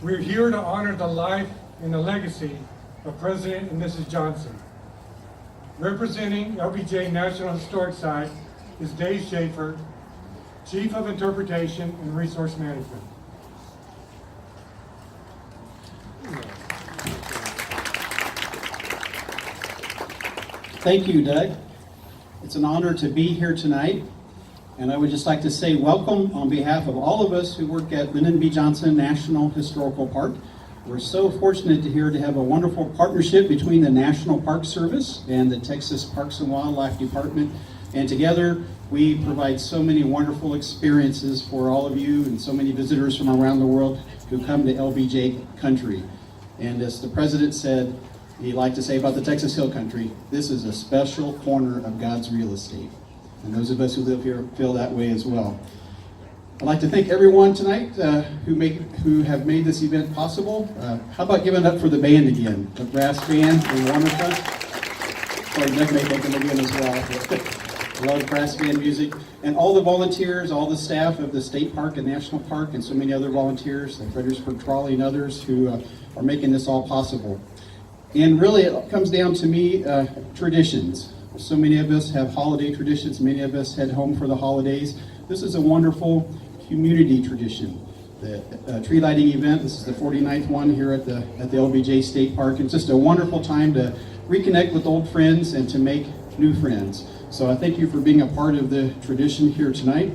We're here to honor the life and the legacy of President and Mrs. Johnson. Representing LBJ National Historic Site is Dave Schafer, Chief of Interpretation and Resource Management. Thank you, Doug. It's an honor to be here tonight, and I would just like to say welcome on behalf of all of us who work at Lyndon B. Johnson National Historical Park. We're so fortunate to have a wonderful partnership between the National Park Service and the Texas Parks and Wildlife Department, and together we provide so many wonderful experiences for all of you and so many visitors from around the world who come to LBJ country. And as the President said, he'd like to say about the Texas Hill Country, this is a special corner of God's real estate. And those of us who live here feel that way as well. I'd like to thank everyone tonight who have made this event possible. How about giving it up for the band again? The brass band, the wonderful. Sorry, Doug may thank them again as well. Love brass band music. And all the volunteers, all the staff of the State Park and National Park, and so many other volunteers, like Fredericksburg Trolley and others who are making this all possible. And really, it comes down to me, traditions. So many of us have holiday traditions. Many of us head home for the holidays. This is a wonderful community tradition. The tree lighting event, this is the 49th one here at the LBJ State Park. It's just a wonderful time to reconnect with old friends and to make new friends. So I thank you for being a part of the tradition here tonight.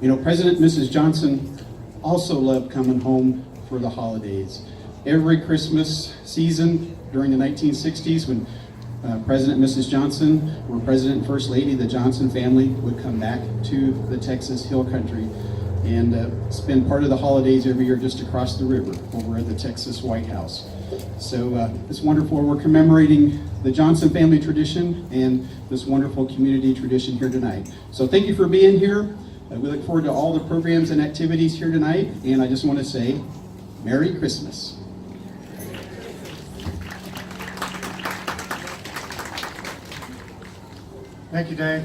You know, President and Mrs. Johnson also loved coming home for the holidays. Every Christmas season during the 1960s, when President and Mrs. Johnson were President and First Lady, the Johnson family would come back to the Texas Hill Country and spend part of the holidays every year just across the river over at the Texas White House. So it's wonderful. We're commemorating the Johnson family tradition and this wonderful community tradition here tonight. So thank you for being here. We look forward to all the programs and activities here tonight, and I just want to say Merry Christmas. Thank you, Dave.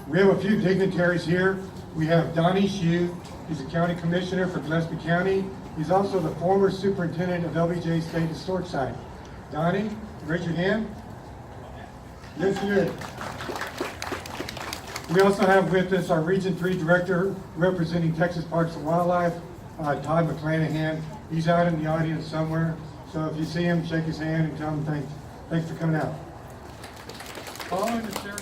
We have a few dignitaries here. We have Donnie Shue. He's a county commissioner for Gillespie County. He's also the former superintendent of LBJ State Historic Site. Donnie, raise your hand. Yes, you did. We also have with us our Region 3 Director representing Texas Parks and Wildlife, Todd McClanahan. He's out in the audience somewhere. So if you see him, shake his hand and tell him thanks for coming out. Following the ceremony.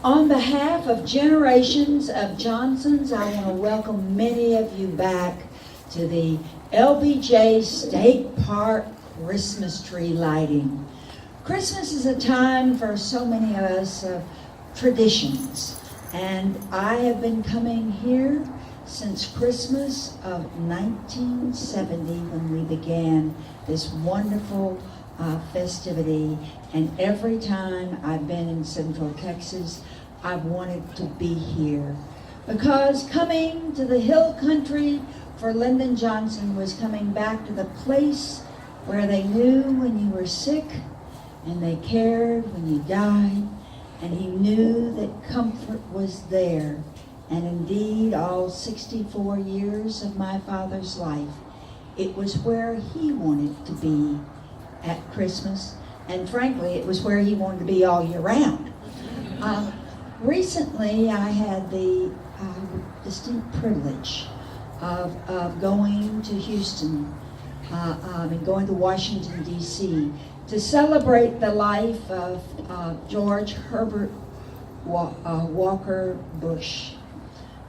On behalf of generations of Johnsons, I want to welcome many of you back to the LBJ State Park Christmas tree lighting. Christmas is a time for so many of us of traditions, and I have been coming here since Christmas of 1970 when we began this wonderful festivity, and every time I've been in Central Texas, I've wanted to be here because coming to the Hill Country for Lyndon Johnson was coming back to the place where they knew when you were sick and they cared when you died, and he knew that comfort was there. And indeed, all 64 years of my father's life, it was where he wanted to be at Christmas, and frankly, it was where he wanted to be all year round. Recently, I had the distinct privilege of going to Houston and going to Washington, D.C. to celebrate the life of George Herbert Walker Bush.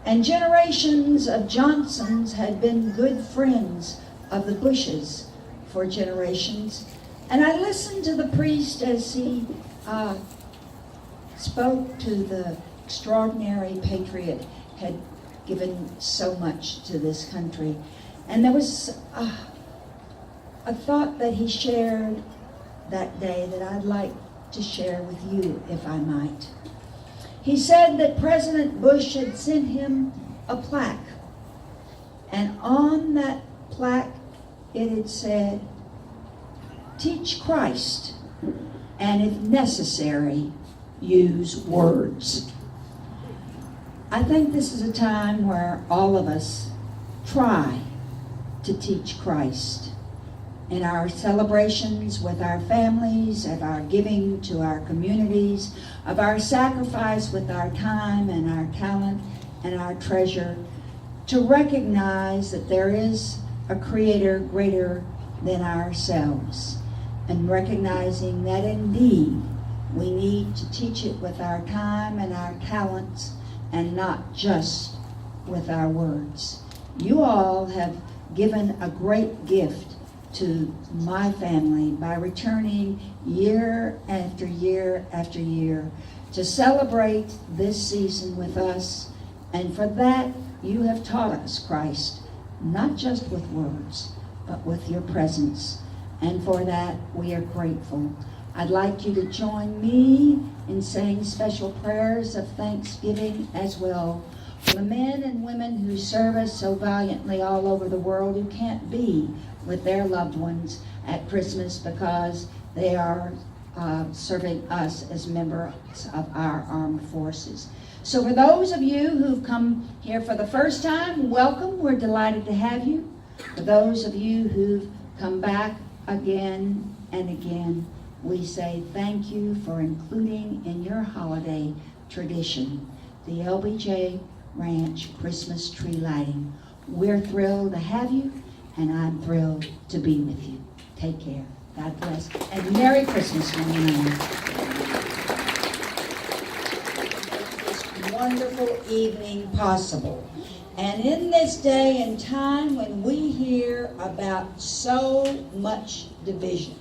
And generations of Johnsons had been good friends of the Bushes for generations. And I listened to the priest as he spoke to the extraordinary patriot, had given so much to this country. And there was a thought that he shared that day that I'd like to share with you, if I might. He said that President Bush had sent him a plaque, and on that plaque it had said, "Teach Christ, and if necessary, use words." I think this is a time where all of us try to teach Christ in our celebrations with our families, of our giving to our communities, of our sacrifice with our time and our talent and our treasure, to recognize that there is a Creator greater than ourselves, and recognizing that indeed we need to teach it with our time and our talents and not just with our words. You all have given a great gift to my family by returning year after year after year to celebrate this season with us. And for that, you have taught us Christ, not just with words, but with your presence. And for that, we are grateful. I'd like you to join me in saying special prayers of thanksgiving as well for the men and women who serve us so valiantly all over the world, who can't be with their loved ones at Christmas because they are serving us as members of our armed forces. So for those of you who've come here for the first time, welcome. We're delighted to have you. For those of you who've come back again and again, we say thank you for including in your holiday tradition the LBJ Ranch Christmas tree lighting. We're thrilled to have you, and I'm thrilled to be with you. Take care. God bless. And Merry Christmas, one and all. This wonderful evening possible. And in this day and time when we hear about so much division,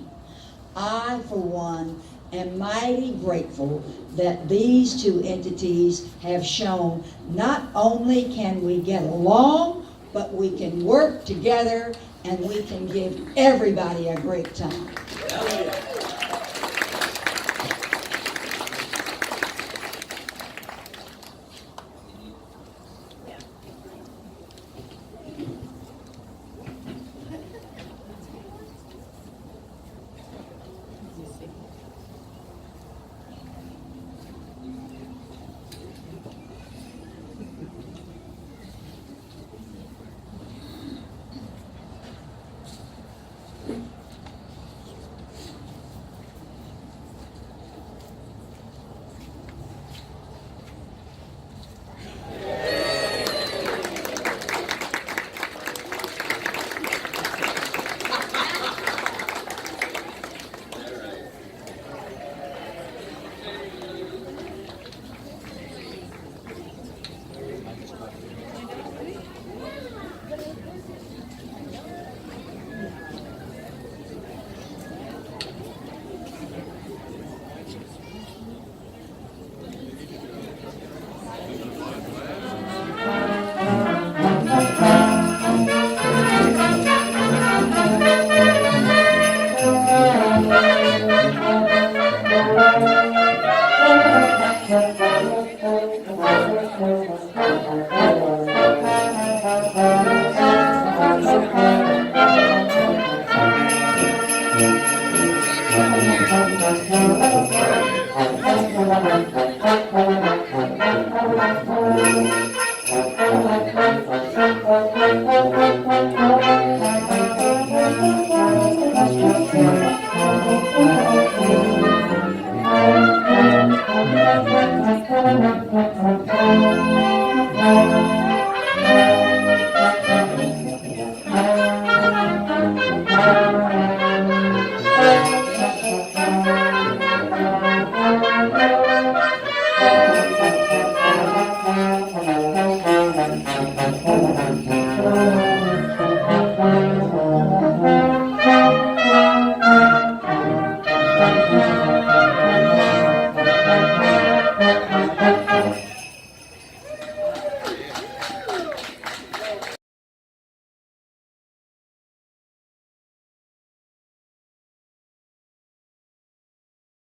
I, for one, am mighty grateful that these two entities have shown not only can we get along, but we can work together and we can give everybody a great time.